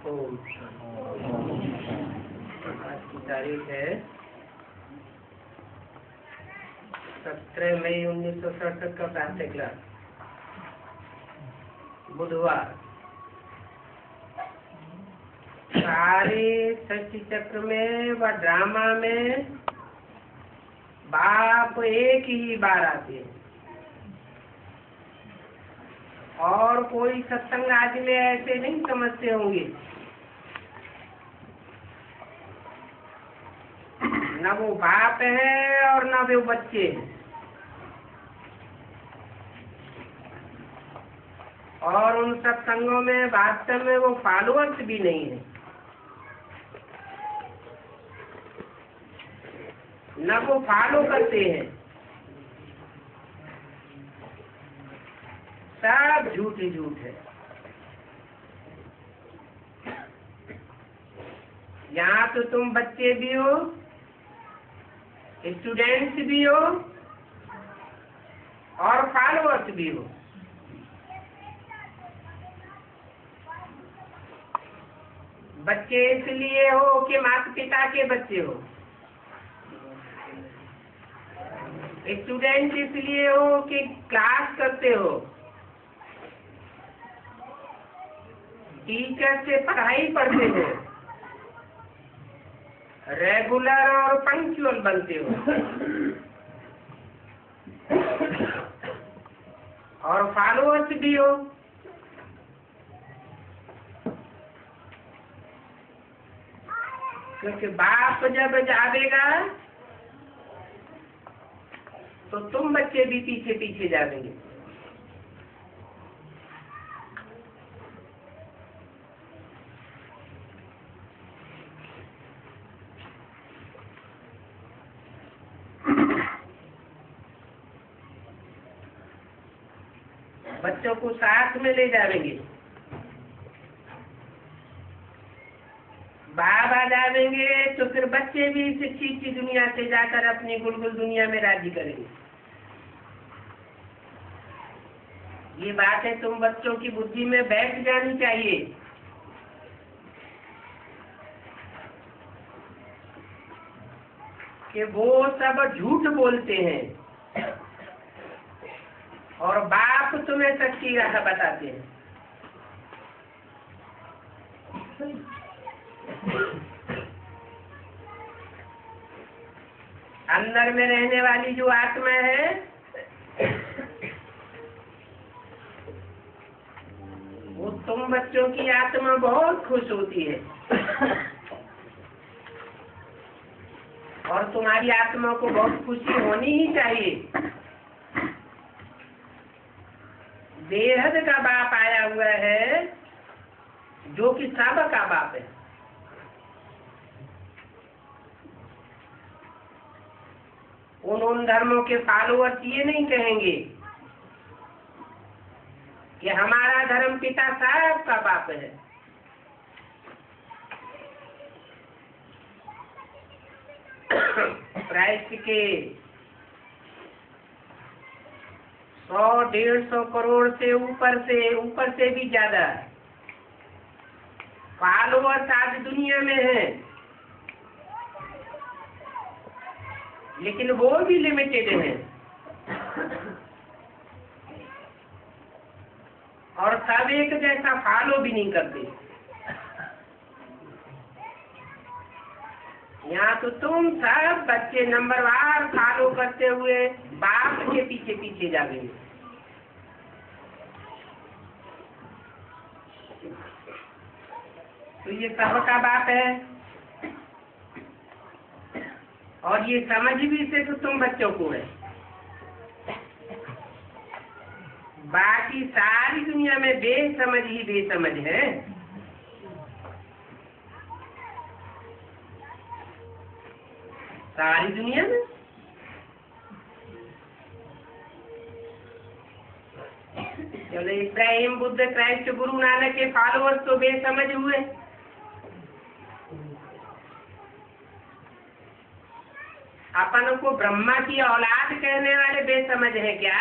ओम। आज की तारीख है 17 मई 1967 का प्रातः क्लास, बुधवार। सारे सृष्टि चक्र में व ड्रामा में बाप एक ही बार आते हैं और कोई सत्संग आदि में ऐसे नहीं समझते होंगे न वो बाप है और न वो बच्चे हैं, और उन सत्संगों में वास्तव में वो फॉलोअर्स भी नहीं है, न वो फॉलो करते हैं। सब झूठ ही झूठ है। यहाँ तो तुम बच्चे भी हो, स्टूडेंट्स भी हो और फॉलोअर्स भी हो। बच्चे इसलिए हो कि माता पिता के बच्चे हो, स्टूडेंट इसलिए हो कि क्लास करते हो, टीचर से पढ़ाई पढ़ते हो, रेगुलर और पंक्चुअल बनते हो, और फॉलोअर्स भी हो। क्योंकि बाप जब जावेगा तो तुम बच्चे भी पीछे पीछे जाएंगे। बच्चों को साथ में ले जाएंगे, बाप आ जाएंगे तो फिर बच्चे भी इस चीज की दुनिया से जाकर अपनी गुलगुल दुनिया में राजी करेंगे। ये बातें तुम बच्चों की बुद्धि में बैठ जानी चाहिए। कि वो सब झूठ बोलते हैं और बाप तुम्हें सच्ची राह बताते हैं। अंदर में रहने वाली जो आत्मा है वो तुम बच्चों की आत्मा बहुत खुश होती है और तुम्हारी आत्मा को बहुत खुशी होनी ही चाहिए। बेहद का बाप आया हुआ है जो कि सब का बाप है। उन धर्मों के फॉलोअर्स ये नहीं कहेंगे कि हमारा धर्म पिता सब का बाप है। क्राइस्ट के 100-150 करोड़ से ऊपर से भी ज्यादा फॉलोअर्स आज दुनिया में है, लेकिन वो भी लिमिटेड है और सब एक जैसा फॉलो भी नहीं करते। यहाँ तो तुम सब बच्चे नंबरवार फॉलो करते हुए बाप के पीछे पीछे जाएंगे। तो ये सबका बाप है और ये समझ भी सिर्फ तुम बच्चों को है। बाकी सारी दुनिया में बेसमझ ही बेसमझ है। सारी दुनिया में चलो इब्राहिम, बुद्ध, क्राइस्ट, गुरु नानक के फॉलोअर्स तो बेसमझ हुए, अपन को ब्रह्मा की औलाद कहने वाले बेसमझ है क्या?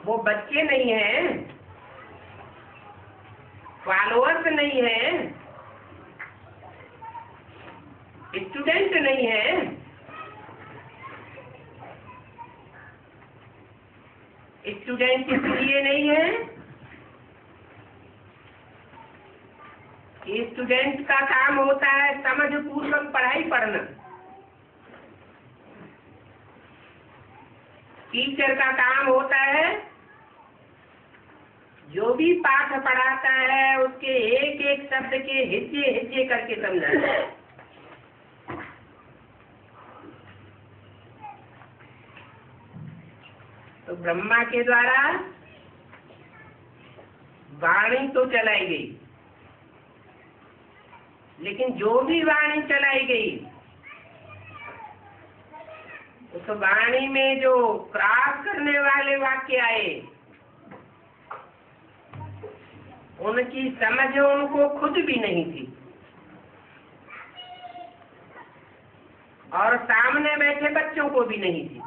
वो बच्चे नहीं हैं, फॉलोअर्स नहीं हैं, स्टूडेंट नहीं है। स्टूडेंट इसलिए नहीं है कि स्टूडेंट का काम होता है समझ पूर्वक पढ़ाई पढ़ना। टीचर का काम होता है जो भी पाठ पढ़ाता है उसके एक एक शब्द के हिज्जे हिज्जे करके समझाना। तो ब्रह्मा के द्वारा वाणी तो चलाई गई, लेकिन जो भी वाणी चलाई गई उस वाणी में जो क्रॉस करने वाले वाक्य आए उनकी समझ उनको खुद भी नहीं थी और सामने बैठे बच्चों को भी नहीं थी।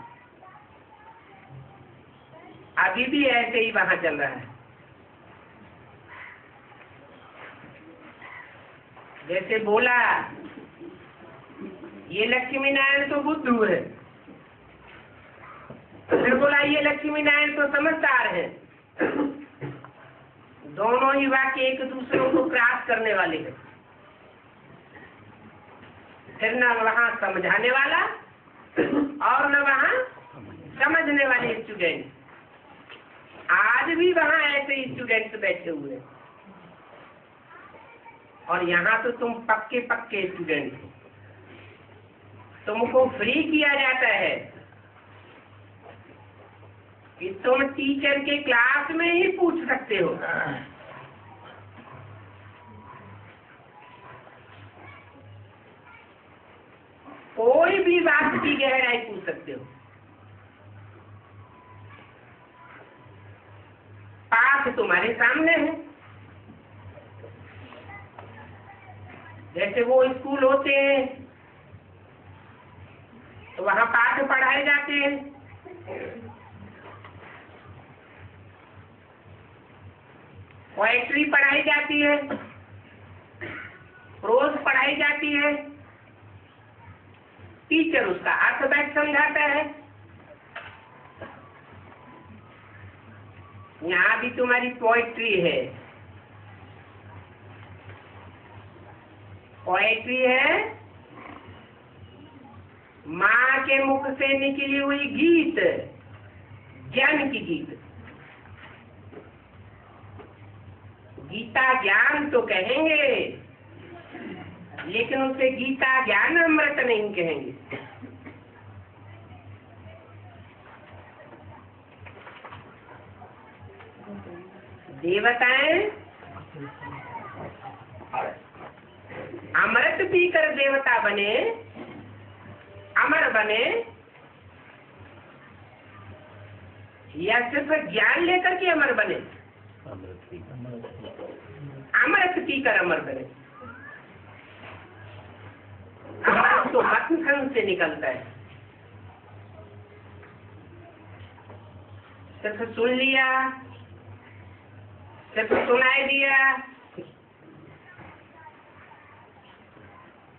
अभी भी ऐसे ही वहां चल रहा है। जैसे बोला ये लक्ष्मी नारायण तो बुद्धू है, फिर बोला ये लक्ष्मी नारायण तो समझदार है। दोनों ही वाक्य एक दूसरे को क्रॉस करने वाले हैं। फिर न वहां समझाने वाला और न वहां समझने वाले स्टूडेंट। आज भी वहां ऐसे स्टूडेंट्स बैठे हुए हैं और यहाँ तो तुम पक्के पक्के स्टूडेंट हो। तुमको फ्री किया जाता है कि तुम टीचर के क्लास में ही पूछ सकते हो। कोई भी बात की गहराई पूछ सकते हो। पाठ तुम्हारे सामने है। जैसे वो स्कूल होते हैं तो वहां पाठ पढ़ाए जाते हैं। पोएट्री पढ़ाई जाती है, प्रोज पढ़ाई जाती है। टीचर उसका अर्थ बैठ समझाता है। यहाँ भी तुम्हारी पोएट्री है। पोएट्री है माँ के मुख से निकली हुई गीत, ज्ञान की गीत। गीता ज्ञान तो कहेंगे, लेकिन उसे गीता ज्ञान अमृत नहीं कहेंगे। देवताएं अमृत पीकर देवता बने, अमर बने, या सिर्फ ज्ञान लेकर के अमर बने? अमृत पीकर अमर बने। अमृत तो मंथन से निकलता है। सिर्फ सुन लिया, सिर्फ सुनाई दिया,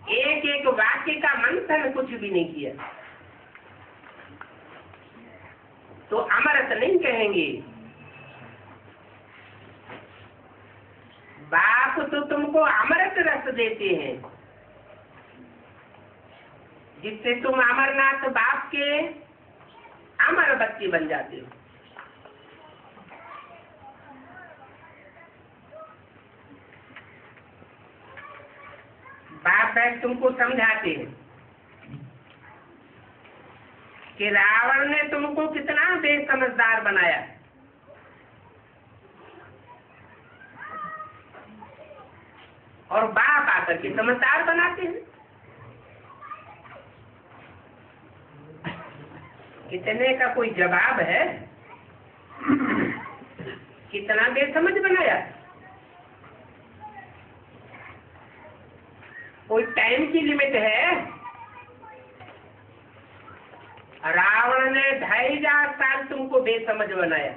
एक एक वाक्य का मंथन कुछ भी नहीं किया तो अमृत नहीं कहेंगे। बाप तो तुमको अमृत रस देते हैं, जिससे तुम अमरनाथ बाप के अमर बच्चे बन जाते हो। बाप बैठ तुमको समझाते हैं कि रावण ने तुमको कितना बेसमझदार बनाया, और बाप आकर के समझदार बनाते हैं। कितने का कोई जवाब है? कितना बेसमझ बनाया। कोई टाइम की लिमिट है? रावण ने 2500 साल तुमको बेसमझ बनाया।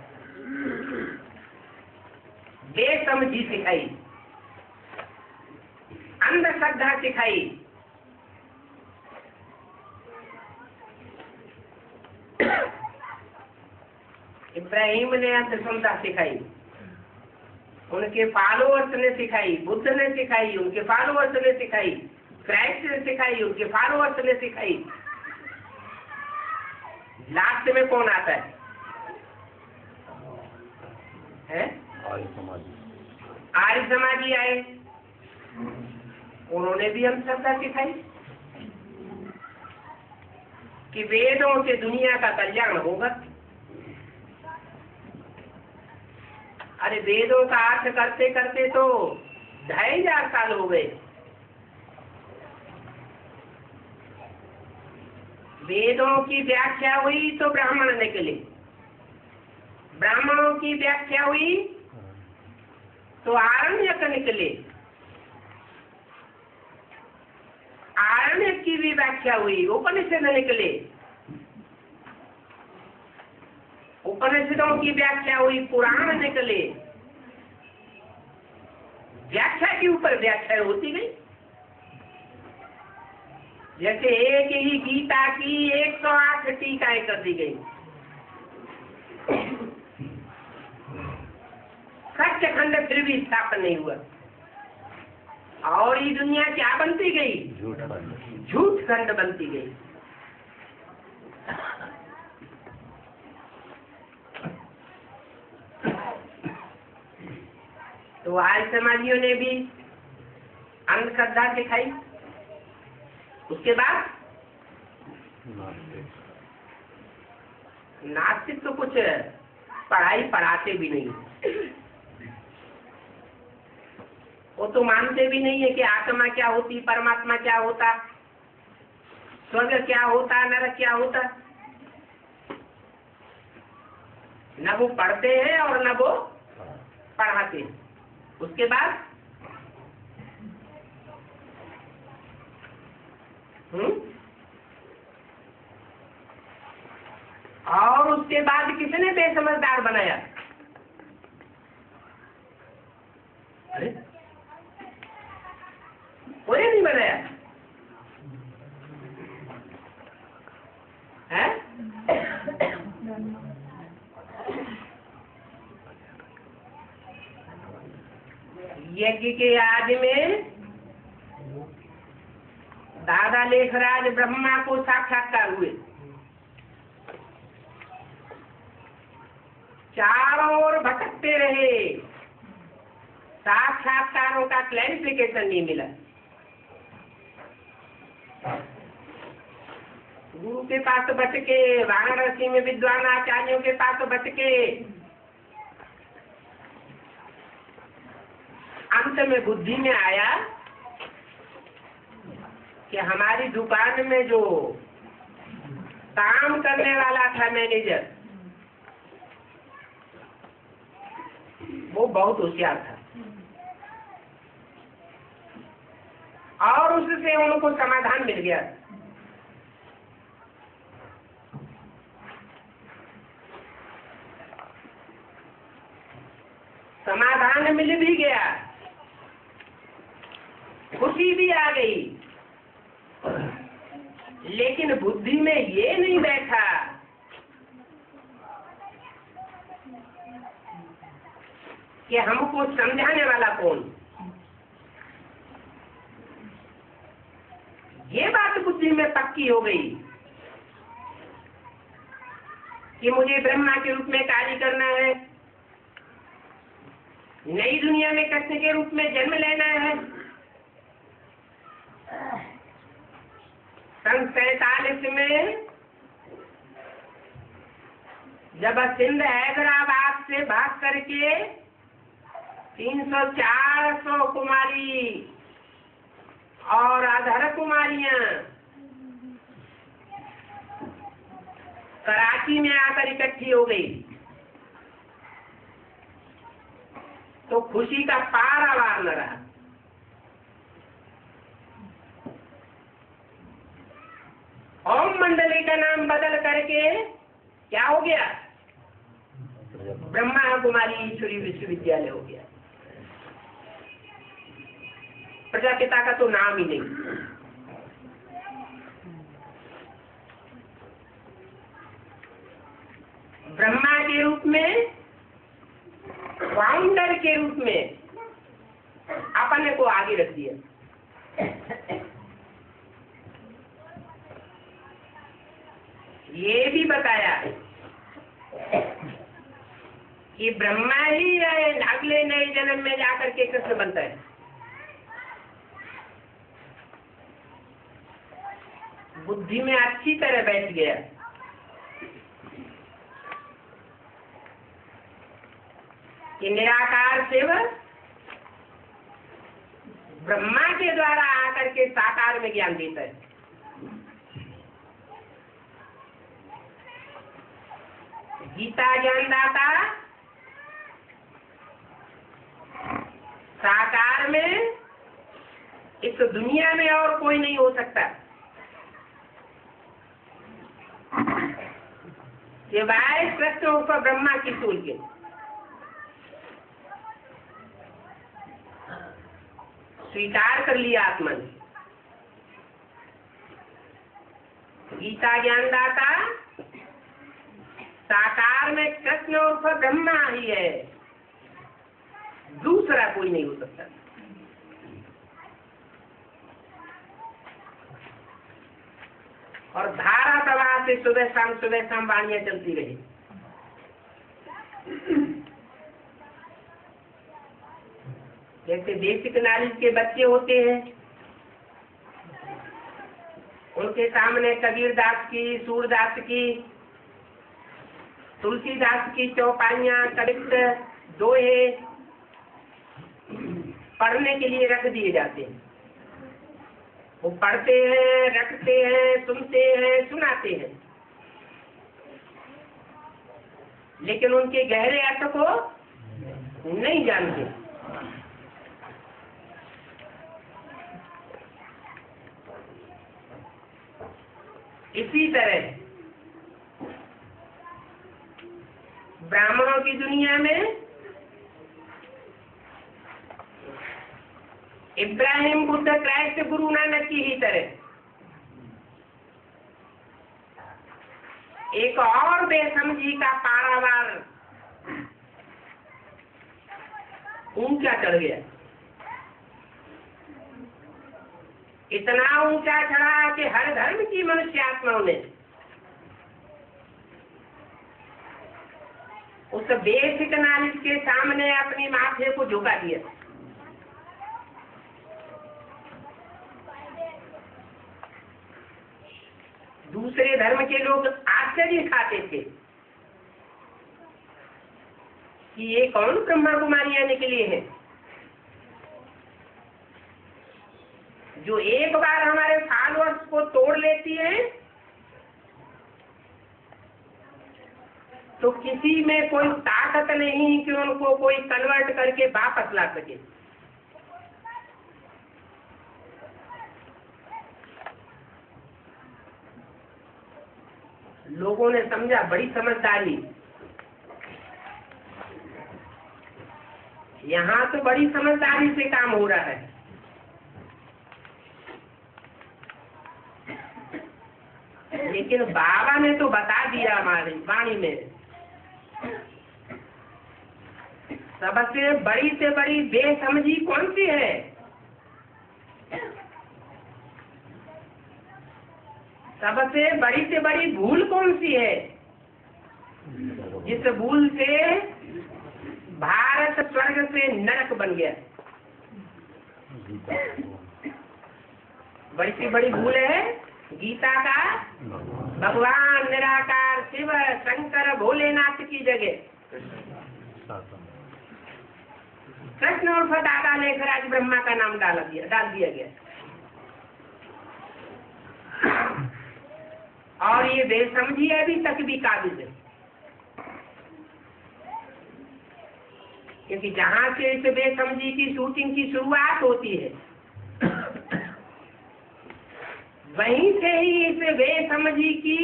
बेसमझी सिखाई, अंधश्रद्धा सिखाई, इब्राहिम ने अंधश्रद्धा सिखाई, उनके फॉलोअर्स ने सिखाई, बुद्ध ने सिखाई, उनके फॉलोअर्स ने सिखाई, क्राइस्ट ने सिखाई, उनके फॉलोअर्स ने सिखाई। लास्ट में कौन आता है? आर्य समाजी आए, उन्होंने भी अंधश्रद्धा सिखाई कि वेदों से दुनिया का कल्याण होगा। अरे वेदों का अर्थ करते करते तो 2500 साल हो गए। वेदों की व्याख्या हुई तो ब्राह्मण निकले, ब्राह्मणों की व्याख्या हुई तो आरण्यक निकले, आरण्यक की भी व्याख्या हुई, उपनिषद निकले, उपनिषदों की व्याख्या हुई, पुराण निकले। व्याख्या के ऊपर व्याख्या होती गई। जैसे एक ही गीता की 108 टीकाएं कर दी गई। सत्यखंड फिर भी स्थापन नहीं हुआ, और ये दुनिया क्या बनती गई? झूठ खंड बनती गई। तो आर्य समाजियों ने भी अंधश्रद्धा सिखाई। उसके बाद नास्तिक तो कुछ पढ़ाई पढ़ाते भी नहीं, वो तो मानते भी नहीं है कि आत्मा क्या होती, परमात्मा क्या होता, स्वर्ग क्या होता, नरक क्या होता। न वो पढ़ते हैं और न वो पढ़ाते हैं। उसके बाद और उसके बाद किसने बेसमझदार बनाया? कोई नहीं बनाया है। यज्ञ के आदि में दादा लेखराज ब्रह्मा को साक्षात्कार हुए, चारों ओर भटकते रहे, साक्षात्कारों का क्लैरिफिकेशन नहीं मिला। गुरु के पास भटके, वाराणसी में विद्वान आचार्यों के पास भटके, अंत में बुद्धि में आया कि हमारी दुकान में जो काम करने वाला था मैनेजर, वो बहुत होशियार था, और उससे उनको समाधान मिल गया। समाधान मिल भी गया, खुशी भी आ गई, लेकिन बुद्धि में ये नहीं बैठा कि हमको समझाने वाला कौन। ये बात बुद्धि में पक्की हो गई कि मुझे ब्रह्मा के रूप में कार्य करना है, नई दुनिया में कृष्ण के रूप में जन्म लेना है। सन 47 में जब सिंध हैदराबाद से भाग करके 300-400 कुमारी और अधर कुमारियां कराची में आकर इकट्ठी हो गई, तो खुशी का पारावार न रहा। ओम मंडली का नाम बदल करके क्या हो गया? ब्रह्मा कुमारी ईश्वरी विश्वविद्यालय हो गया। प्रजापिता का तो नाम ही नहीं। ब्रह्मा के रूप में, फाउंडर के रूप में अपने को आगे रख दिया। ये भी बताया कि ब्रह्मा ही अगले नए जन्म में जाकर के कृष्ण बनता है। बुद्धि में अच्छी तरह बैठ गया। कि निराकार सेवक ब्रह्मा के द्वारा आकर के साकार में ज्ञान देता है। गीता ज्ञानदाता साकार में इस दुनिया में और कोई नहीं हो सकता सिवाय कृष्ण ऊपर ब्रह्मा की सूल के। स्वीकार कर लिया आत्मा ने। गीता ज्ञानदाता साकार में कृष्ण उर्फ ब्रह्मा ही है, दूसरा कोई नहीं हो सकता। और धारा प्रवाह से सुबह शाम वाणियां चलती रही। जैसे बेसिक नॉलेज के बच्चे होते हैं, उनके सामने कबीरदास की, सूरदास की, तुलसीदास की चौपाइयां, कवित्त, दोहे पढ़ने के लिए रख दिए जाते हैं। वो पढ़ते हैं, रखते हैं, सुनते हैं, सुनाते हैं, लेकिन उनके गहरे अर्थ को नहीं जानते। इसी तरह ब्राह्मणों की दुनिया में इब्राहिम, बुद्ध, क्राइस्ट, गुरु नानक की ही तरह एक और बेसमझी का पारावार ऊंचा चढ़ गया। इतना ऊंचा चढ़ा कि हर धर्म की मनुष्य आत्माओं ने उस बेसिक नॉलेज के सामने अपनी माथे को झुका दिया। दूसरे धर्म के लोग आश्चर्य खाते थे कि ये कौन ब्रह्मा कुमारी आने के लिए है, जो एक बार हमारे फॉलोअर्स को तोड़ लेती है तो किसी में कोई ताकत नहीं कि उनको कोई कन्वर्ट करके वापस ला सके। लोगों ने समझा बड़ी समझदारी, यहाँ तो बड़ी समझदारी से काम हो रहा है। लेकिन बाबा ने तो बता दिया हमारी वाणी में, सबसे बड़ी से बड़ी बेसमझी कौन सी है? सबसे बड़ी से बड़ी भूल कौन सी है? जिस भूल से भारत स्वर्ग से नरक बन गया। बड़ी सी बड़ी भूल है गीता का भगवान निराकार शिव शंकर भोलेनाथ की जगह कृष्ण और दादा लेकर आज ब्रह्मा का नाम डाल दिया गया। और ये बेसमझी अभी तक भी काबिज है, क्योंकि जहां से इस बेसमझी की शूटिंग की शुरुआत होती है वहीं से ही इस बेसमझी की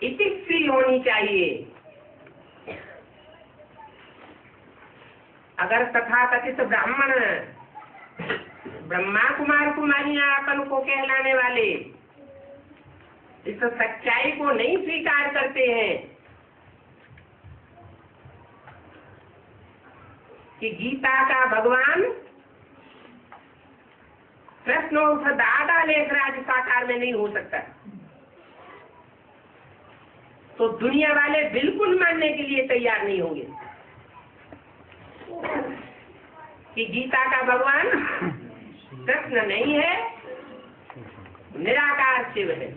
इतिश्री होनी चाहिए। अगर तथाकथित ब्राह्मण ब्रह्मा कुमार कुमारियां अपन को कहलाने वाले इस सच्चाई को नहीं स्वीकार करते हैं कि गीता का भगवान कृष्ण उर्फ दादा लेखराज साकार में नहीं हो सकता, तो दुनिया वाले बिल्कुल मानने के लिए तैयार नहीं होंगे कि गीता का भगवान कृष्ण नहीं है, निराकार शिव है।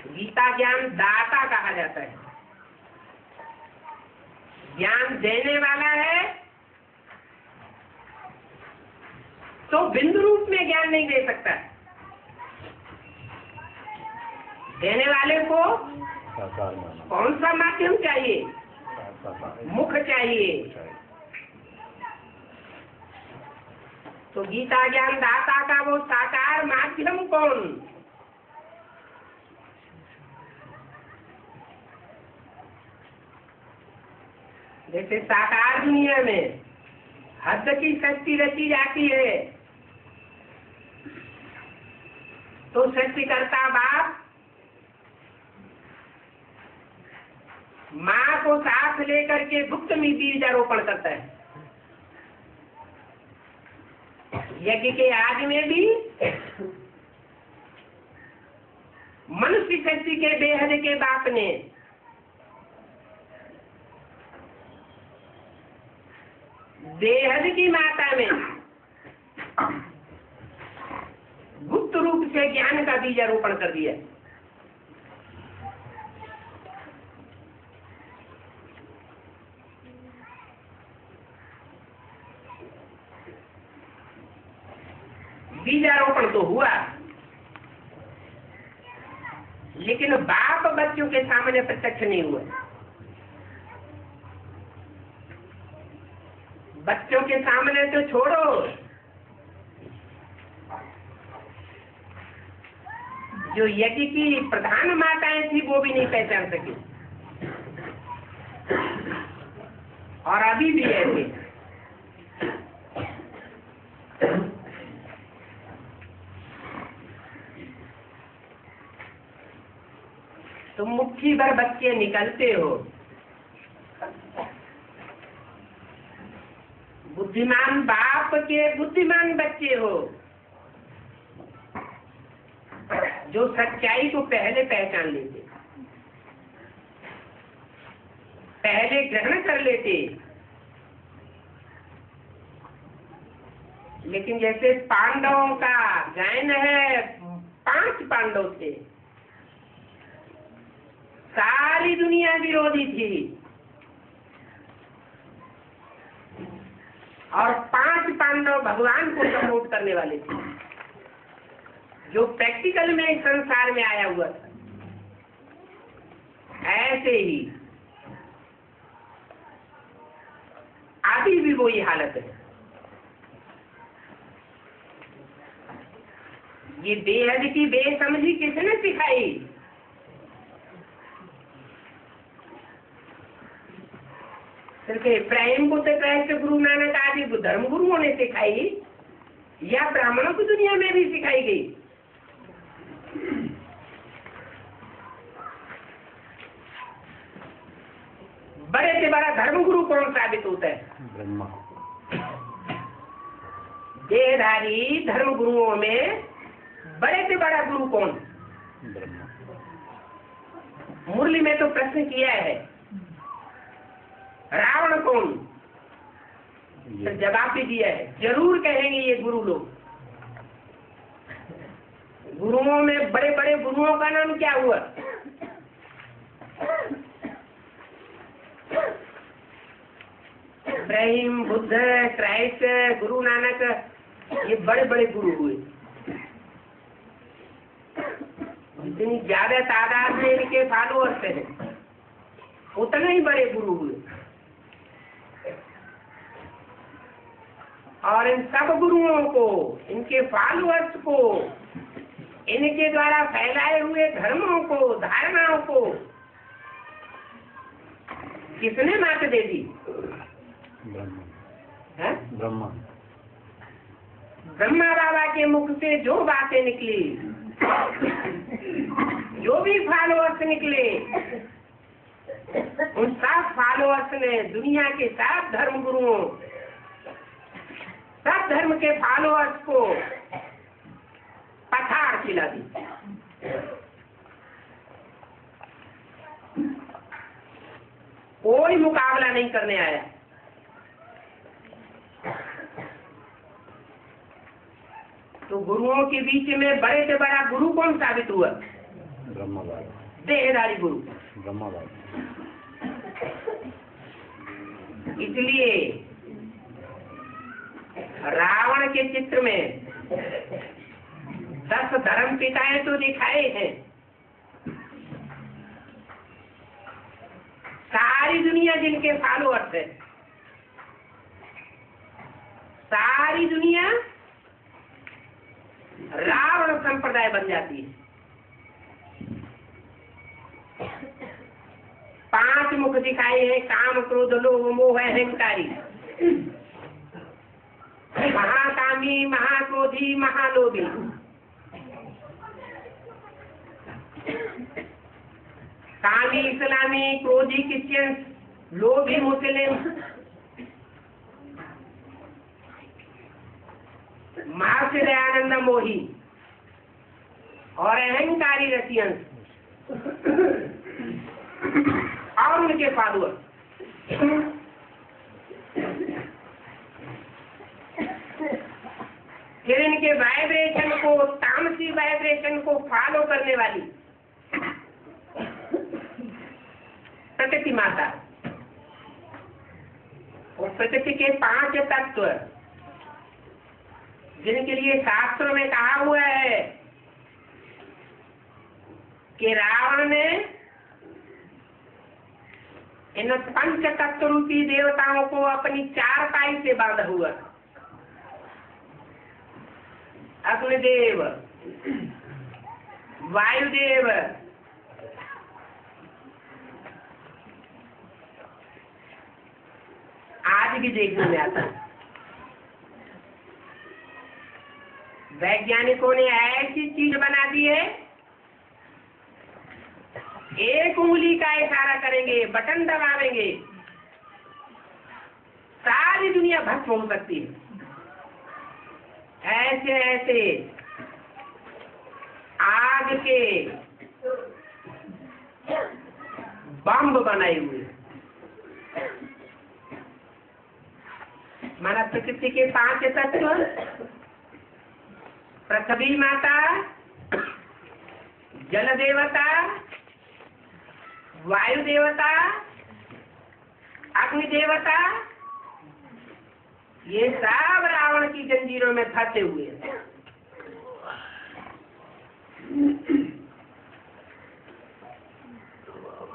गीता ज्ञान दाता कहा जाता है, ज्ञान देने वाला है, तो बिंदु रूप में ज्ञान नहीं दे सकता। देने वाले को कौन सा माध्यम चाहिए? मुख चाहिए। तो गीता ज्ञान दाता का वो साकार माध्यम कौन? जैसे साकार दुनिया में हद की सृष्टि रची जाती है, तो सृष्टिकर्ता बाप माँ को साथ लेकर के गुप्त में बीजारोपण करता है। यज्ञ के आदि में भी मनुष्य सृष्टि के बेहद के बाप ने बेहद की माता में गुप्त रूप से ज्ञान का बीजारोपण कर दिया। बीजारोपण तो हुआ, लेकिन बाप बच्चों के सामने प्रत्यक्ष नहीं हुआ। बच्चों के सामने तो छोड़ो, जो यज्ञ की प्रधान माताएं थी वो भी नहीं पहचान सकी, और अभी भी ऐसे। तुम मुट्ठी भर बच्चे निकलते हो, बुद्धिमान बाप के बुद्धिमान बच्चे हो, जो सच्चाई को पहले पहचान लेते, पहले ग्रहण कर लेते। लेकिन जैसे पांडवों का गायन है, 5 पांडव थे, सारी दुनिया विरोधी थी, और 5 पांडव भगवान को प्रमोट करने वाले थे, जो प्रैक्टिकल में संसार में आया हुआ था। ऐसे ही अभी भी वही हालत है। ये बेहद की बेसमझी किसने सिखाई? सिर्फ इब्राहिम को तो गुरु नानक आदि धर्म गुरुओं ने सिखाई, या ब्राह्मणों की दुनिया में भी सिखाई गई? बड़े से बड़ा धर्म गुरु कौन साबित होता है? ब्रह्मा। देहधारी धर्म गुरुओं में बड़े से बड़ा गुरु कौन? ब्रह्मा। मुरली में तो प्रश्न किया है, रावण कौन? तो जवाब भी दिया है, जरूर कहेंगे ये गुरु लोग। गुरुओं में बड़े बड़े गुरुओं का नाम क्या हुआ? इब्राहिम, बुद्ध, क्राइस्ट, गुरु नानक, ये बड़े बड़े गुरु हुए। जितनी ज्यादा तादाद में इनके फॉलोअर्स हैं, उतने ही बड़े गुरु हुए। और इन सब गुरुओं को, इनके फॉलोअर्स को, इनके द्वारा फैलाए हुए धर्मों को, धारणाओं को किसने मात दे दी? ब्रह्मा। ब्रह्मा बाबा के मुख से जो बातें निकली, जो भी फॉलोअर्स निकले, उन सब फॉलोअर्स ने दुनिया के सब धर्म गुरुओं, सब धर्म के फॉलोअर्स को पठार खिला दी। कोई मुकाबला नहीं करने आया। तो गुरुओं के बीच में बड़े से बड़ा गुरु कौन साबित हुआ? ब्रह्मा बाबा, देहधारी गुरु। ब्रह्मा बाबा। इसलिए रावण के चित्र में 10 धर्म पिताएं तो दिखाए हैं। सारी दुनिया जिनके फॉलोअर्स है, सारी दुनिया रावण संप्रदाय बन जाती है। 5 मुख दिखाए हैं, काम क्रोध लोभ मोह अहंकारी। महाकामी, महाक्रोधी, महालोभी। कामी इस्लामी, क्रोधी क्रिश्चियन, लोभी मुस्लिम, मार्क्स दयानंद मोही और अहंकारी रशियन और उनके फॉलोअर। फिर इनके वाइब्रेशन को, तामसी वाइब्रेशन को फॉलो करने वाली प्रकृति माता। और प्रकृति के 5 तत्व जिनके लिए शास्त्रों में कहा हुआ है कि रावण ने इन 5 तत्व रूपी देवताओं को अपनी 4 पाई से बांधा हुआ। अग्निदेव, वायुदेव, आज भी देखने में आता है। वैज्ञानिकों ने ऐसी चीज बना दी है, एक उंगली का इशारा करेंगे, बटन दबावेंगे, सारी दुनिया भस्म हो सकती है। ऐसे ऐसे आग के बम बनाए हुए। माना प्रकृति के 5 तत्व, पृथ्वी माता, जल देवता, वायु देवता, अग्नि देवता, ये सब रावण की जंजीरों में फंसे हुए हैं।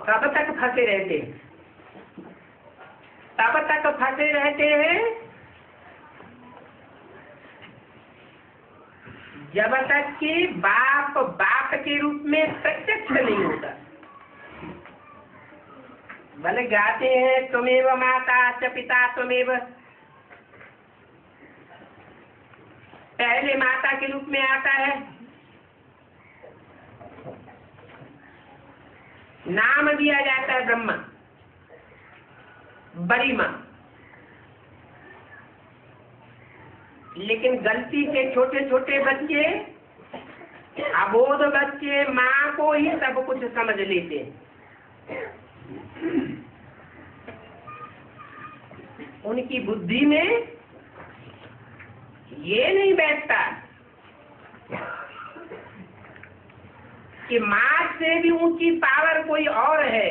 कब तक फंसे रहते हैं? तब तक फंसे रहते हैं जब तक कि बाप बाप के रूप में प्रत्यक्ष नहीं होता। भले गाते हैं त्वमेव माता च पिता त्वमेव, पहले माता के रूप में आता है, नाम दिया जाता है ब्रह्मा, बड़ी माँ। लेकिन गलती से छोटे छोटे बच्चे, अबोध बच्चे माँ को ही सब कुछ समझ लेते हैं। उनकी बुद्धि में ये नहीं बैठता कि माँ से भी ऊंची पावर कोई और है।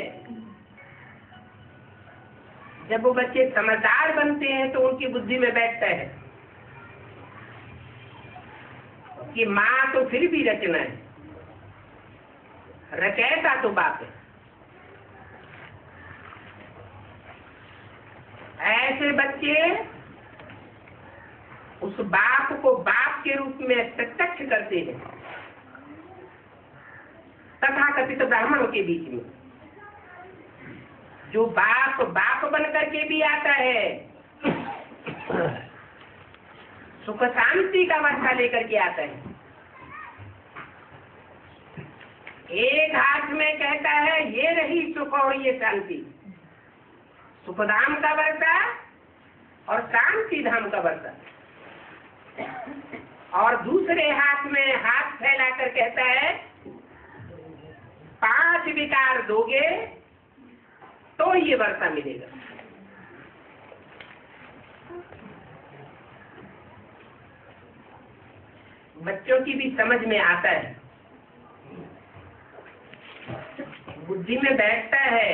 जब वो बच्चे समझदार बनते हैं तो उनकी बुद्धि में बैठता है कि माँ तो फिर भी रचना है, रचयिता तो बाप है। ऐसे बच्चे उस बाप को बाप के रूप में प्रत्यक्ष करते हैं। तथाकथित ब्राह्मणों के बीच में जो बाप बाप बन करके भी आता है, सुख शांति का वर्षा लेकर के आता है। एक हाथ में कहता है ये रही सुख और ये शांति, सुखधाम का वर्षा और शांति धाम का वर्षा, और दूसरे हाथ में हाथ फैलाकर कहता है 5 विकार दोगे तो ये वर्षा मिलेगा। बच्चों की भी समझ में आता है, बुद्धि में बैठता है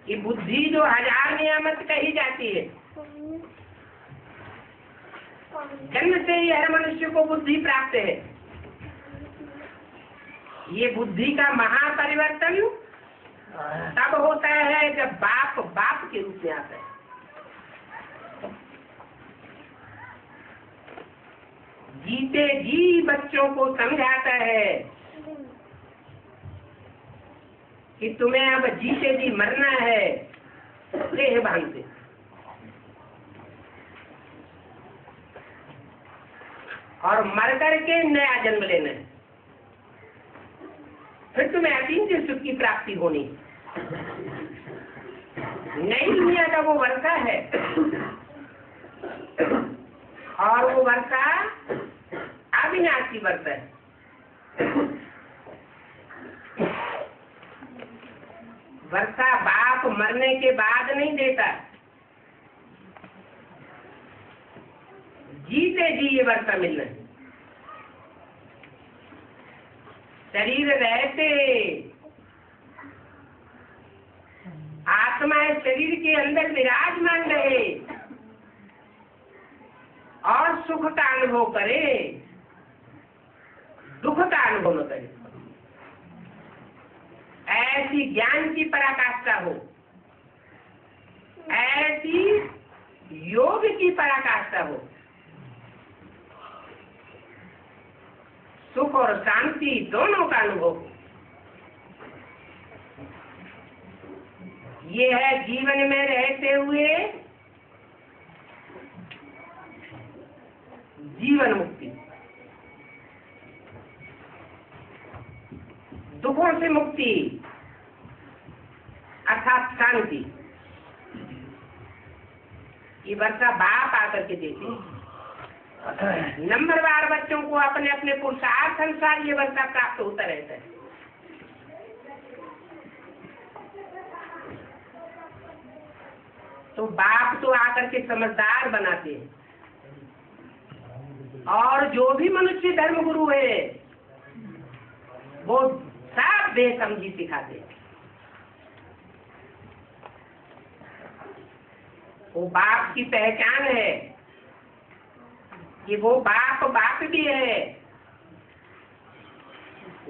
कि बुद्धि जो 1000 नियामत कही जाती है, जन्म से ही हर मनुष्य को बुद्धि प्राप्त है। ये बुद्धि का महापरिवर्तन तब होता है जब बाप बाप के रूप में आता है। जीते जी बच्चों को समझाता है कि तुम्हें अब जीते जी मरना है देह भान से। और मर करके नया जन्म लेना है, फिर तुम्हें अतीत सुख की प्राप्ति होनी। नई दुनिया का वो वर्षा है, और वो वर्षा अविनाशी वर्षा है। वर्षा बाप मरने के बाद नहीं देता, जीते जी ये वर्षा मिलना है। शरीर रहते आत्मा शरीर के अंदर विराजमान रहे और सुख का अनुभव करे, दुख का अनुभव न करे। ऐसी ज्ञान की पराकाष्ठा हो, ऐसी योग की पराकाष्ठा हो, सुख और शांति दोनों का अनुभव। ये है जीवन में रहते हुए जीवन मुक्ति, दुखों से मुक्ति अर्थात शांति। ये वर्षा बाप आकर के देते हैं। नंबरवार बच्चों को अपने अपने पुरुषार्थ अनुसार ये वर्षा प्राप्त होता रहता है। तो बाप तो आकर के समझदार बनाते हैं, और जो भी मनुष्य धर्म गुरु है वो सब बेसमझी सिखाते हैं। वो बाप की पहचान है कि वो बाप बाप भी है,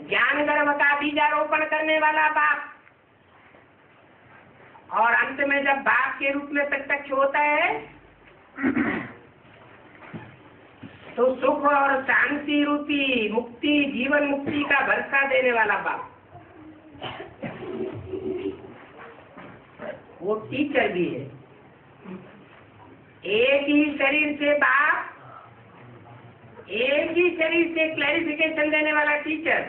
ज्ञान गर्भ का बीजारोपण करने वाला बाप, और अंत में जब बाप के रूप में प्रत्यक्ष होता है तो सुख और शांति रूपी मुक्ति, जीवन मुक्ति का वर्षा देने वाला बाप। वो टीचर भी है। एक ही शरीर से बाप, एक ही शरीर से क्लैरिफिकेशन देने वाला टीचर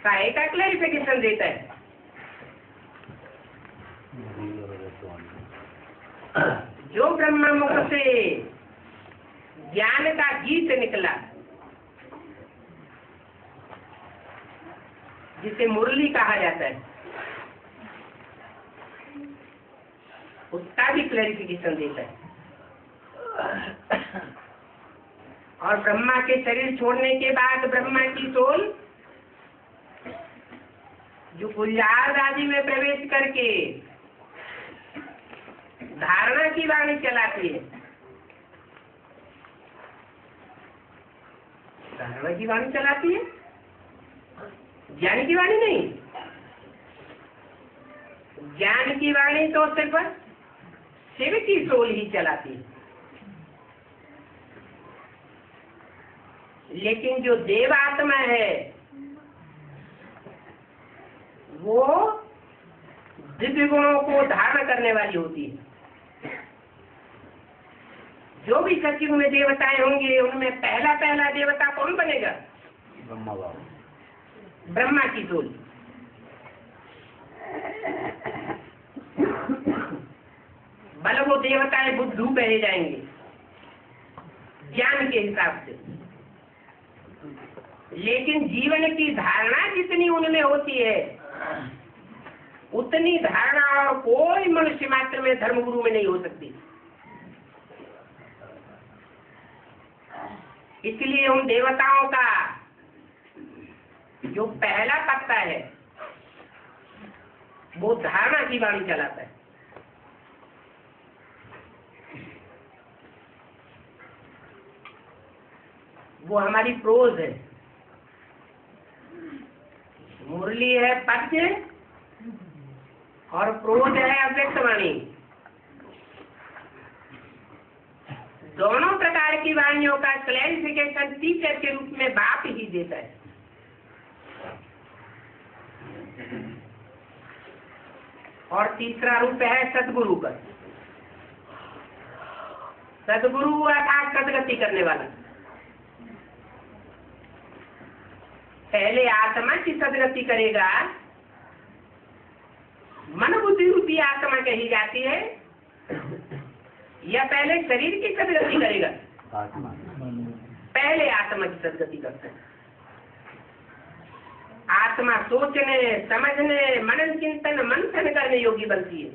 काहे का क्लैरिफिकेशन देता है। जो ब्रह्मा मुख से ज्ञान का गीत निकला, जिसे मुरली कहा जाता है, उसका भी क्लैरिफिकेशन देता है। और ब्रह्मा के शरीर छोड़ने के बाद ब्रह्मा की सोल जो गुलजार आदि में प्रवेश करके धारणा की वाणी चलाती है, धारणा की वाणी चलाती है, ज्ञान की वाणी नहीं। ज्ञान की वाणी तो सिर्फ शिव की सोल ही चलाती है, लेकिन जो देव आत्मा है वो दिव्य गुणों को धारण करने वाली होती है। जो भी सचिव में देवताएं होंगे उनमें पहला पहला देवता कौन बनेगा? ब्रह्मा बाबा। ब्रह्मा की टोली। बल वो देवताएं बुद्धू कहे जाएंगे ज्ञान के हिसाब से, लेकिन जीवन की धारणा जितनी उनमें होती है उतनी धारणा और कोई मनुष्य मात्र में धर्मगुरु में नहीं हो सकती। इसलिए उन देवताओं का जो पहला पत्ता है वो धारणा की वाणी चलाता है। वो हमारी प्रोज है, मुरली है पद्य और प्रोज है अव्यक्त वाणी। दोनों प्रकार की वाणियों का क्लैरिफिकेशन टीचर के रूप में बाप ही देता है। और तीसरा रूप है सदगुरु का। सदगुरु अर्थात सदगति करने वाला। पहले आत्मा की सदगति करेगा, मन बुद्धि रूपी आत्मा कही जाती है, या पहले शरीर की सदगति करेगा? आत्मा। पहले आत्मा की सदगति करता है। आत्मा सोचने, समझने, मनन चिंतन मंथन करने योग्य बनती है।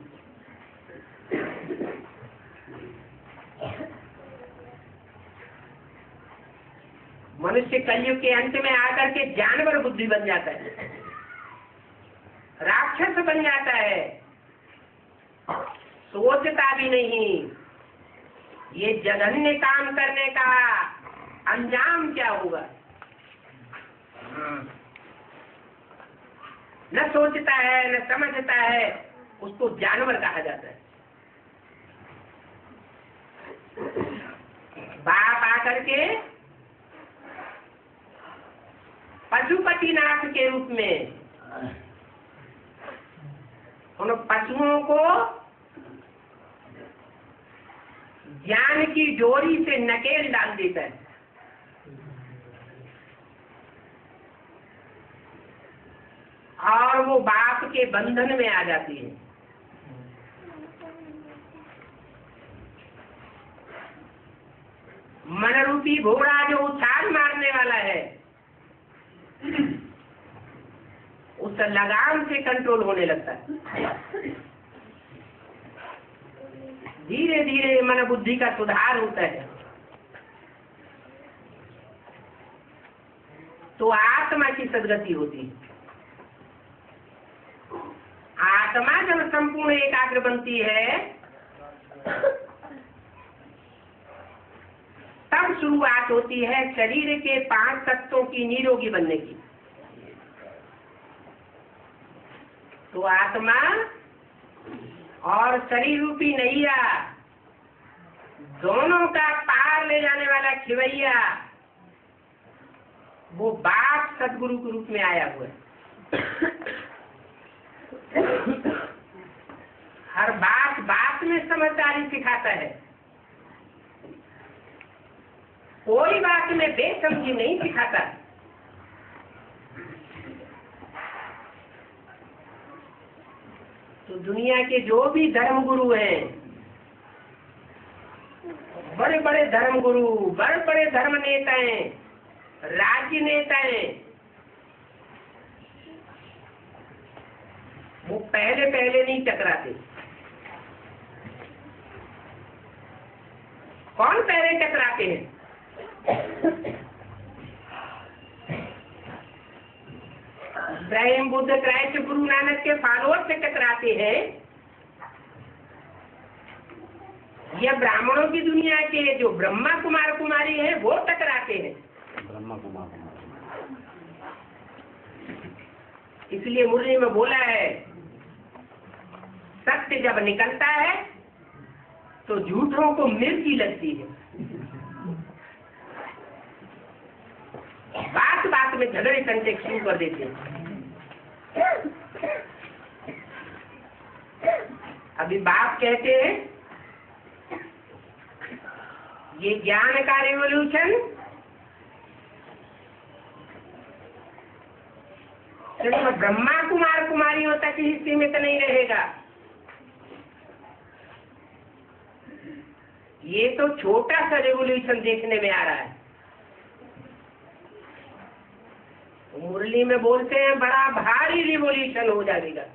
मनुष्य कलयुग के अंत में आकर के जानवर बुद्धि बन जाता है, राक्षस बन जाता है, सोचता भी नहीं ये जघन्य काम करने का अंजाम क्या होगा। न सोचता है न समझता है, उसको जानवर कहा जाता है। बाप आकर के पशुपतिनाथ के रूप में उन पशुओं को ज्ञान की डोरी से नकेल डाल देता है। और वो बाप के बंधन में आ जाती है। मन रूपी घोड़ा जो उछाल मारने वाला है उस लगाम से कंट्रोल होने लगता है। धीरे धीरे मन बुद्धि का सुधार होता है तो आत्मा की सदगति होती है। आत्मा जब संपूर्ण एकाग्र बनती है तब शुरुआत होती है शरीर के 5 तत्वों की निरोगी बनने की। तो आत्मा और शरीर रूपी नैया दोनों का पार ले जाने वाला खिवैया वो बाप सदगुरु के रूप में आया हुआ है। हर बात बात में समझदारी सिखाता है, कोई बात में बेसमझी नहीं सिखाता। तो दुनिया के जो भी धर्मगुरु हैं, बड़े बड़े धर्मगुरु, बड़े बड़े धर्म नेताएं, राज्य नेताएं, वो पहले पहले नहीं टकराते। कौन पहले टकराते हैं? इब्राहिम, बुद्ध, क्राइस्ट, गुरु नानक के फॉलोअर से टकराते हैं या ब्राह्मणों की दुनिया के जो ब्रह्मा कुमार कुमारी है वो टकराते हैं? ब्रह्मा कुमार। इसलिए मुरली में बोला है सत्य जब निकलता है तो झूठों को मिर्ची लगती है। बात बात में झगड़े कंटे शुरू कर देते हैं। अभी बाप कहते हैं ये ज्ञान का रिवोल्यूशन सिर्फ ब्रह्मा कुमार कुमारियों तक ही सीमित नहीं रहेगा। ये तो छोटा सा रिवोल्यूशन देखने में आ रहा है। मुरली में बोलते हैं बड़ा भारी रिवोल्यूशन हो जाएगा।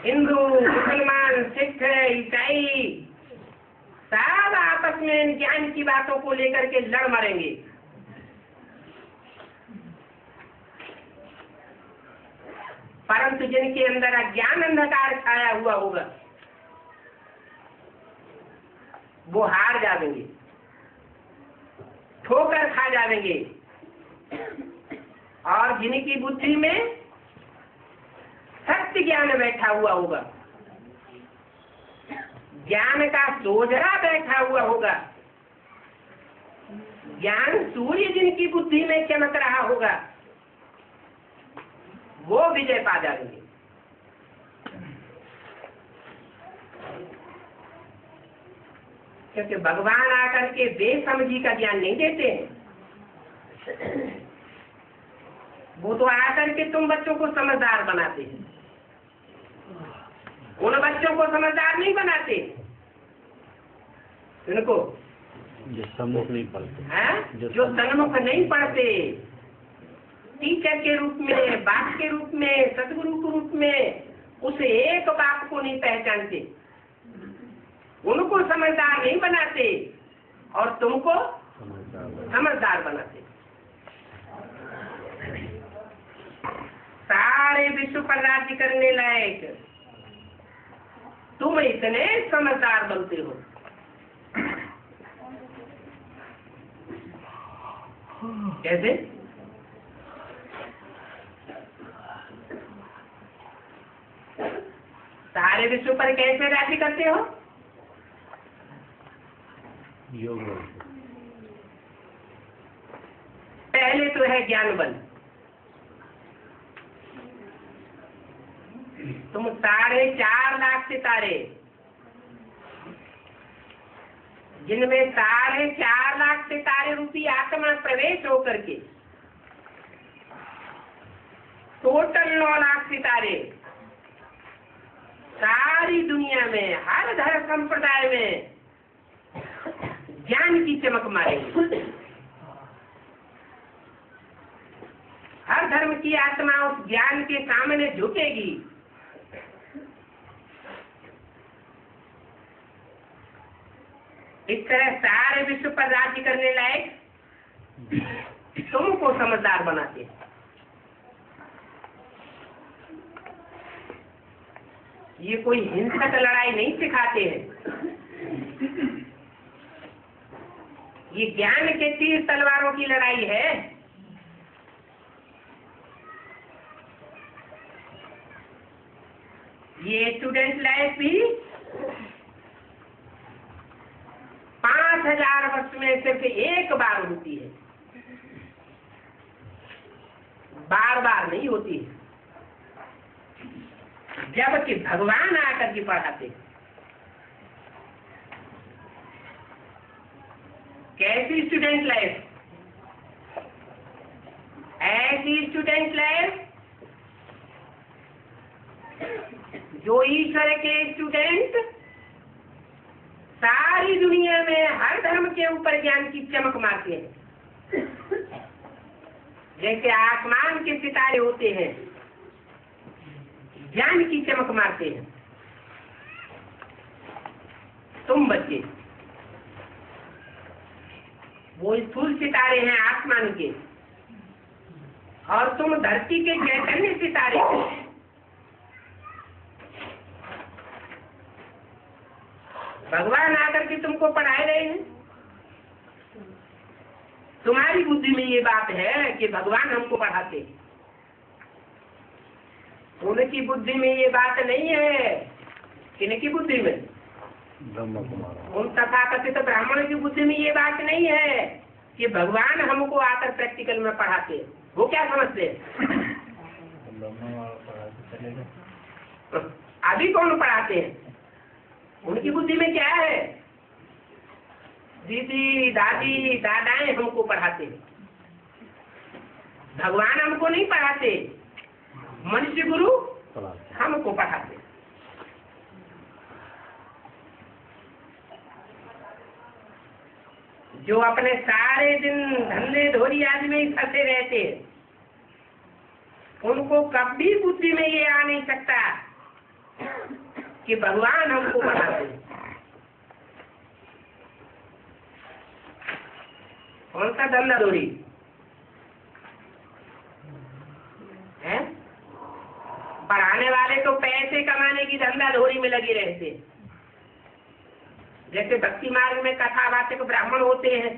हिंदू, मुसलमान, सिख, ईसाई सब आपस में ज्ञान की बातों को लेकर के लड़ मरेंगे। परंतु जिनके अंदर अज्ञान अंधकार छाया हुआ होगा वो हार जाएंगे, ठोकर खा जाएंगे। और जिनकी बुद्धि में सत्य ज्ञान बैठा हुआ होगा, ज्ञान का सोझरा बैठा हुआ होगा, ज्ञान सूर्य जिनकी बुद्धि में चमक रहा होगा, वो विजय पा जाएंगे। क्योंकि भगवान आकर के बेसमझी का ज्ञान नहीं देते हैं, वो तो आकर के तुम बच्चों को समझदार बनाते हैं, उन बच्चों को समझदार नहीं बनाते। इनको जो सम्मुख नहीं पढ़ते हैं, जो सन्मुख नहीं पढ़ते, टीचर के रूप में, बाप के रूप में, सदगुरु के रूप में उस एक बाप को नहीं पहचानते, उनको समझदार नहीं बनाते और तुमको समझदार बनाते। सारे विश्व पर राज्य करने लायक तुम इतने समझदार बनते हो। कैसे? सारे विश्व पर कैसे राज्य करते हो? योग बल। पहले तो है ज्ञान बल। तुम 4.5 लाख सितारे, जिनमें 4.5 लाख सितारे रूपी आत्मा प्रवेश होकर के टोटल 9 लाख सितारे सारी दुनिया में हर धर्म संप्रदाय में ज्ञान की चमक मारेंगे। हर धर्म की आत्मा उस ज्ञान के सामने झुकेगी। इस तरह सारे विश्व पर राज्य करने लायक तुमको समझदार बनाते हैं। ये कोई हिंसक लड़ाई नहीं सिखाते हैं, ये ज्ञान के तीर तलवारों की लड़ाई है। ये स्टूडेंट लाइफ भी 5000 वर्ष में सिर्फ एक बार होती है, बार बार नहीं होती है। जबकि भगवान आकर के पढ़ाते। कैसी स्टूडेंट लाइफ? ऐसी स्टूडेंट लाइफ जो ईश्वर के स्टूडेंट सारी दुनिया में हर धर्म के ऊपर ज्ञान की चमक मारते हैं। जैसे आसमान के सितारे होते हैं, ज्ञान की चमक मारते हैं। तुम बच्चे वो स्थूल सितारे हैं आसमान के, और तुम धरती के चैतन्य सितारे हो। भगवान आकर के तुमको पढ़ा रहे हैं। तुम्हारी बुद्धि में ये बात है कि भगवान हमको पढ़ाते हैं, उनकी बुद्धि में ये बात नहीं है। किनकी बुद्धि में? ब्रह्म कुमार। उन तथाकथित ब्राह्मण की बुद्धि में ये बात नहीं है कि भगवान हमको आकर प्रैक्टिकल में पढ़ाते। वो क्या समझते हैं? ब्रह्म पढ़ाते चलेगा। अभी कौन पढ़ाते हैं? उनकी बुद्धि में क्या है? दीदी दादी दादाएं हमको पढ़ाते, भगवान हमको नहीं पढ़ाते, मनुष्य गुरु हमको पढ़ाते। जो अपने सारे दिन धंधे धोरी आदि में ही फंसे रहते, उनको कभी बुद्धि में ये आ नहीं सकता कि भगवान हमको पढ़ाते। कौन सा धंधा धोरी है? पढ़ाने वाले तो पैसे कमाने की धंधा धोरी में लगे रहते। जैसे भक्ति मार्ग में कथावाचक ब्राह्मण होते हैं,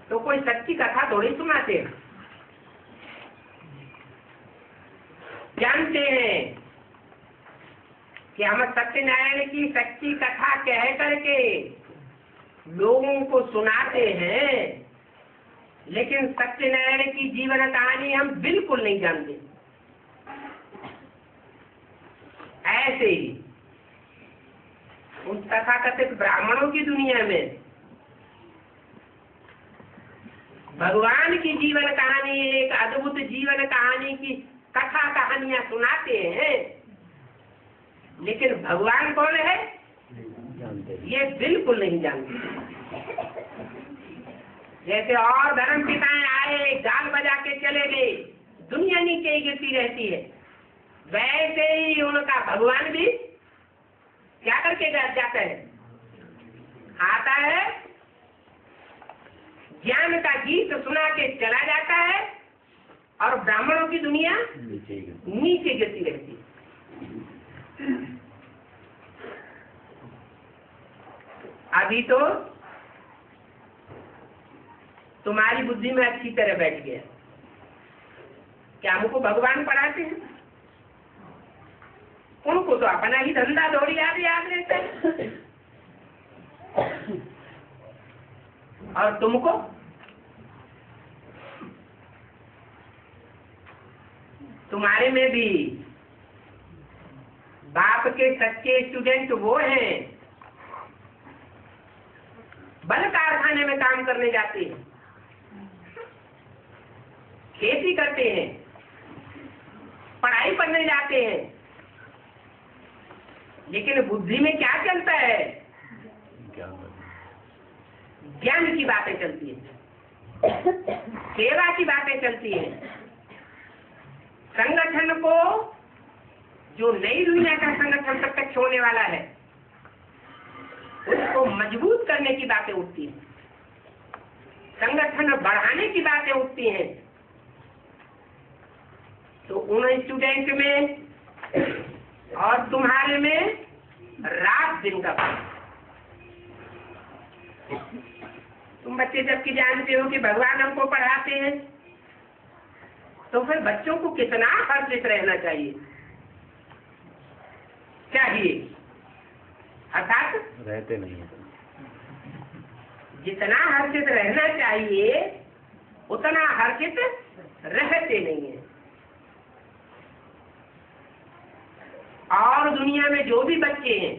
तो कोई सच्ची कथा थोड़ी सुनाते, जानते हैं कि हम सत्यनारायण की सच्ची कथा कह करके लोगों को सुनाते हैं, लेकिन सत्यनारायण की जीवन कहानी हम बिल्कुल नहीं जानते। ऐसे ही उन तथाकथित ब्राह्मणों की दुनिया में भगवान की जीवन कहानी, एक अद्भुत जीवन कहानी की कथा कहानियां सुनाते हैं, लेकिन भगवान कौन है ये बिल्कुल नहीं जानते। जैसे और धर्म पिताएं आए, गाल बजा के चले गए, दुनिया नीचे ही गिरती रहती है, वैसे ही उनका भगवान भी क्या करके जाता है? आता है, ज्ञान का गीत सुना के चला जाता है, और ब्राह्मणों की दुनिया नीचे गिरती रहती है। अभी तो तुम्हारी बुद्धि में अच्छी तरह बैठ गया, क्या हमको भगवान पढ़ाते हैं? उनको तो अपना ही धंधा दौड़ी याद रहता है, और तुमको तुम्हारे में भी बाप के सच्चे स्टूडेंट वो हैं, बल कारखाने में काम करने जाते हैं, खेती करते हैं, पढ़ाई पढ़ने जाते हैं, लेकिन बुद्धि में क्या चलता है? ज्ञान की बातें चलती है, सेवा की बातें चलती है। संगठन को, जो नई दुनिया का संगठन प्रत्यक्ष होने वाला है, उसको मजबूत करने की बातें उठती हैं, संगठन बढ़ाने की बातें उठती हैं। तो उन स्टूडेंट में और तुम्हारे में रात दिन का फर्क। तुम बच्चे जबकि जानते हो कि भगवान हमको पढ़ाते हैं, तो फिर बच्चों को कितना हर्षित रहना चाहिए अर्थात रहते नहीं है। जितना हर्षित रहना चाहिए उतना हर्षित रहते नहीं है। और दुनिया में जो भी बच्चे हैं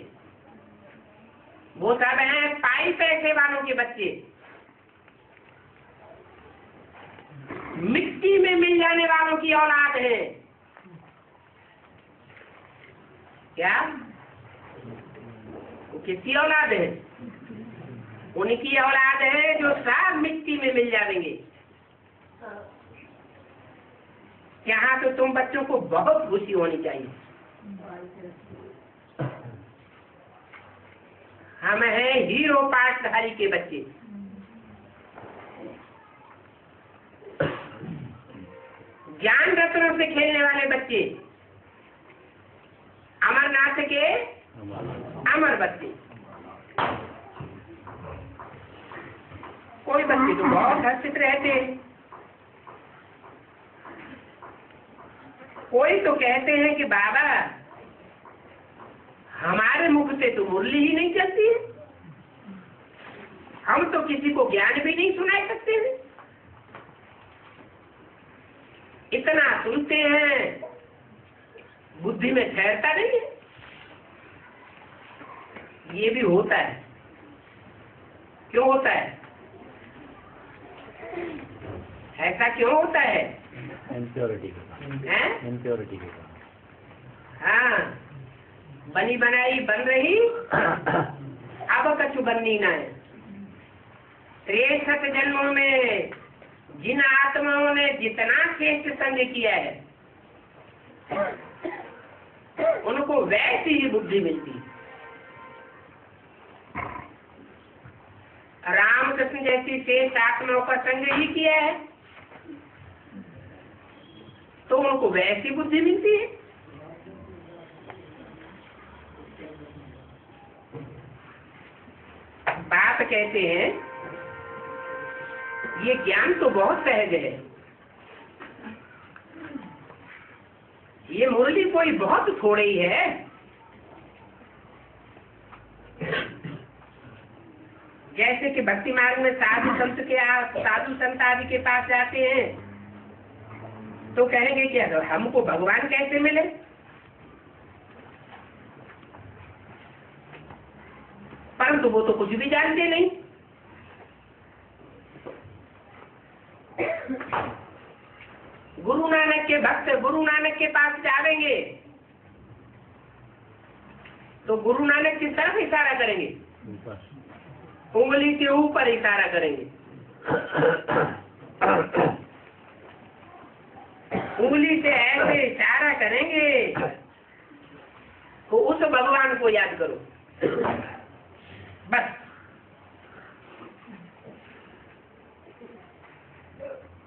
वो सब हैं पाई पैसे वालों के बच्चे, मिट्टी में मिल जाने वालों की औलाद है। क्या वो किसकी औलाद है? उनकी औलाद है जो सब मिट्टी में मिल जाएंगे। यहाँ तो तुम बच्चों को बहुत खुशी होनी चाहिए। हम हैं हीरो पाठधारी के बच्चे। ज्ञान रत्नों से खेलने वाले बच्चे, अमरनाथ के अमर बच्चे। कोई बच्चे तो बहुत हर्षित रहते हैं, कोई तो कहते हैं कि बाबा हमारे मुख से तो मुरली ही नहीं चलती है, हम तो किसी को ज्ञान भी नहीं सुना सकते हैं। इतना सुनते हैं बुद्धि में ठहरता नहीं है। ये भी होता है। क्यों होता है? ऐसा क्यों होता है? इम्प्योरिटी के कारण। इम्प्योरिटी के कारण। हाँ, बनी बनाई बन रही अब कछु बननी ना है। 63 जन्मों में जिन आत्माओं ने जितना श्रेष्ठ संग किया है उनको वैसी ही बुद्धि मिलती है। रामकृष्ण जैसी श्रेष्ठ आत्माओं का संग ही किया है तो उनको वैसी बुद्धि मिलती है। बात कहते हैं ये ज्ञान तो बहुत सहज है, ये मुरली कोई बहुत थोड़ी है। जैसे कि भक्ति मार्ग में साधु संत आदि के पास जाते हैं तो कहेंगे कि हमको भगवान कैसे मिले? परंतु वो तो कुछ भी जानते नहीं। गुरु नानक के भक्त गुरु नानक के पास जाएंगे तो गुरु नानक किस तरफ इशारा करेंगे? उंगली के ऊपर इशारा करेंगे। उंगली से ऐसे इशारा करेंगे तो उस भगवान को याद करो बस।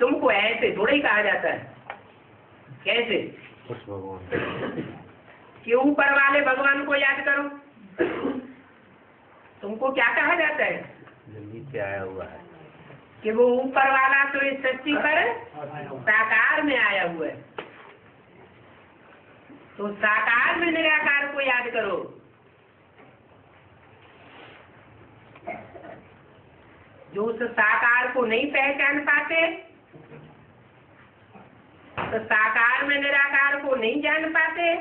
तुमको ऐसे थोड़ा ही कहा जाता है। कैसे? उस भगवान कि ऊपर वाले भगवान को याद करो। तुमको क्या कहा जाता है? जो नीचे आया हुआ है कि वो ऊपर वाला तो इस सृष्टि पर साकार में आया हुआ है, तो साकार में निराकार को याद करो। जो उस साकार को नहीं पहचान पाते, तो साकार में निराकार को नहीं जान पाते,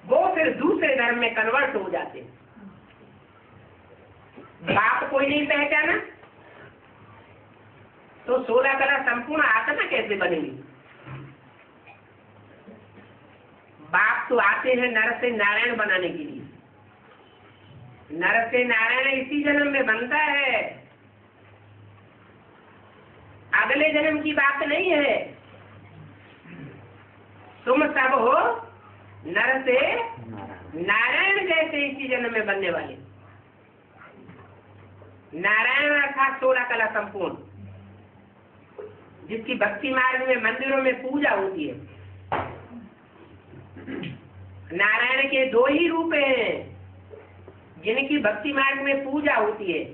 वो फिर दूसरे धर्म में कन्वर्ट हो जाते। बाप कोई नहीं पहचाना तो 16 कला संपूर्ण आत्मा कैसे बनेगी? बाप तो आते हैं नर से नारायण बनाने के लिए। नर से नारायण इसी जन्म में बनता है, अगले जन्म की बात नहीं है। तुम सब हो नर से नारायण जैसे इसी जन्म में बनने वाले। नारायण अर्थात 16 कला संपूर्ण, जिसकी भक्ति मार्ग में मंदिरों में पूजा होती है। नारायण के 2 ही रूप हैं जिनकी भक्ति मार्ग में पूजा होती है।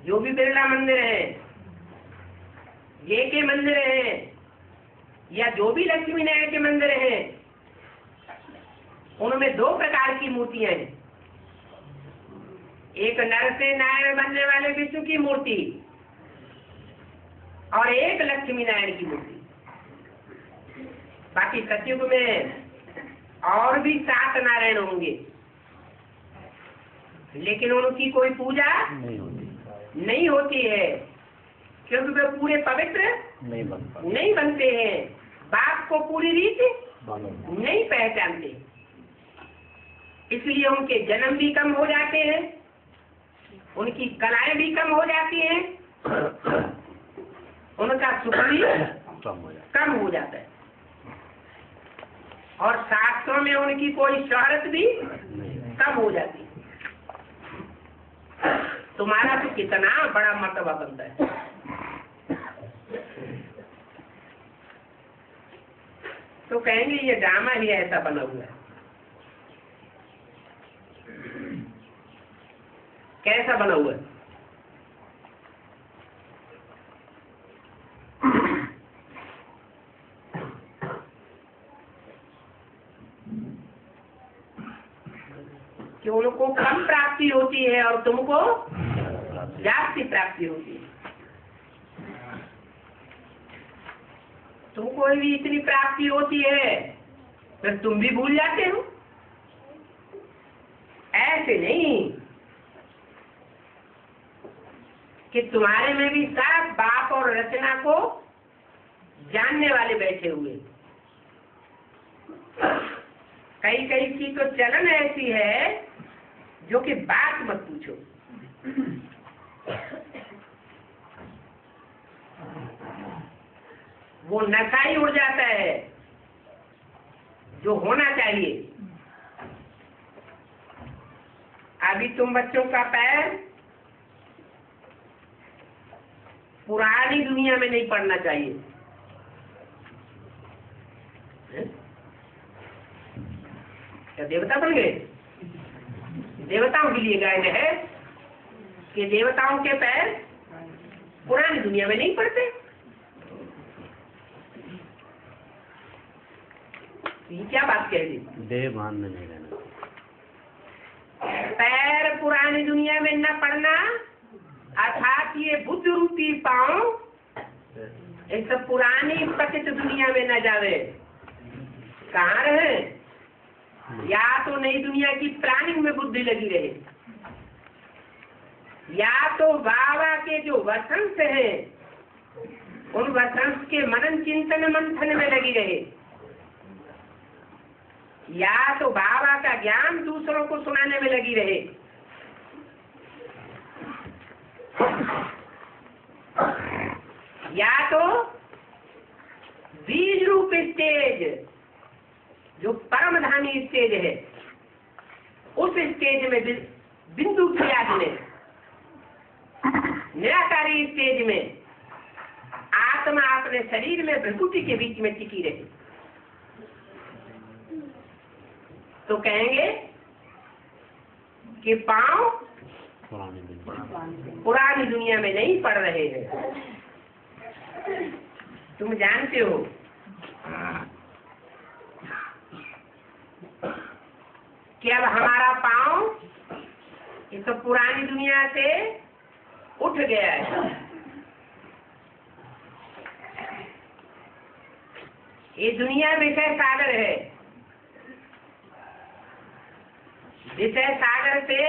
जो भी बिरला मंदिर है, ये के मंदिर हैं, या जो भी लक्ष्मी नारायण के मंदिर हैं, उनमें 2 प्रकार की मूर्तियां हैं। एक नर से नारायण बनने वाले विष्णु की मूर्ति और एक लक्ष्मी नारायण की मूर्ति। बाकी सतयुग में और भी 7 नारायण होंगे, लेकिन उनकी कोई पूजा नहीं होती है, क्योंकि वे पूरे पवित्र नहीं बनते हैं। बाप को पूरी रीति नहीं पहचानते, इसलिए उनके जन्म भी कम हो जाते हैं, उनकी कलाएं भी कम हो जाती हैं, उनका सुख भी कम हो जाता है, और शास्त्रों में उनकी कोई शोहरत भी कम हो जाती है। तुम्हारा तो कितना बड़ा मर्तबा बनता है। तो कहेंगे ये ड्रामा ही ऐसा बना हुआ है। कैसा बना हुआ है? कि उनको कम प्राप्ति होती है और तुमको जास्ती प्राप्ति होती है। कोई भी इतनी प्राप्ति होती है तो तुम भी भूल जाते हो। ऐसे नहीं कि तुम्हारे में भी सब बाप और रचना को जानने वाले बैठे हुए। कई कई की तो चलन ऐसी है जो कि बात मत पूछो। वो नशा ही उड़ जाता है जो होना चाहिए। अभी तुम बच्चों का पैर पुरानी दुनिया में नहीं पड़ना चाहिए। क्या देवता बन गए? देवताओं के लिए गायन है कि देवताओं के पैर पुरानी दुनिया में नहीं पड़ते। ये क्या बात कह दी? देह भान में नहीं रहना। पैर पुरानी दुनिया में न पड़ना अर्थात ये बुद्ध रूपी पांव इस पुरानी पतित दुनिया में न जावे। कहाँ रहे? या तो नई दुनिया की प्लानिंग में बुद्धि लगी रहे, या तो बाबा के जो वसंत है उन वसंत के मनन चिंतन मंथन में लगी रहे, या तो बाबा का ज्ञान दूसरों को सुनाने में लगी रहे। या तो बीज रूप स्टेज जो परमधामी स्टेज है उस स्टेज में बिंदु प्रयाग में निराकारी स्टेज में आत्मा अपने शरीर में प्रकृति के बीच में टिकी रहे तो कहेंगे कि पांव पुरानी दुनिया में नहीं पड़ रहे हैं। तुम जानते हो कि अब हमारा पांव ये तो पुरानी दुनिया से उठ गया है। ये दुनिया विषय सागर है। विषय सागर से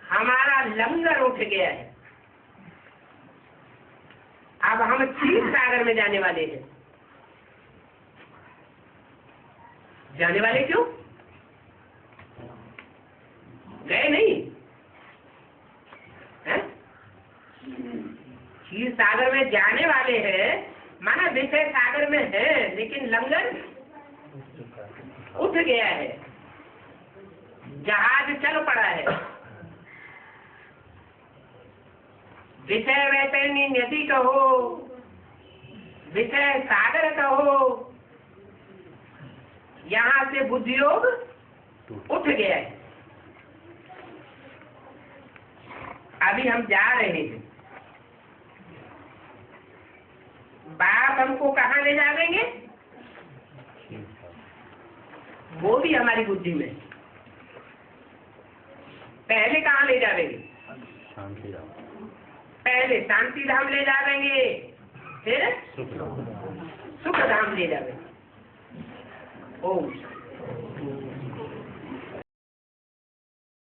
हमारा लंगर उठ गया है। अब हम क्षीर सागर में जाने वाले हैं। जाने वाले क्यों? गए नहीं हैं? क्षीर सागर में जाने वाले हैं माना विषय सागर में है लेकिन लंगर उठ गया है, जहाज चल पड़ा है। विषय वैतरणी नदी कहो, विषय सागर कहो, यहाँ से बुद्धियोग उठ गया है। अभी हम जा रहे हैं। बाप हमको कहाँ ले जाएंगे? वो भी हमारी बुद्धि में। पहले कहाँ ले जाएंगे? शांति धाम। पहले शांति धाम ले जाएंगे, फिर सुख धाम ले जाएंगे। ओम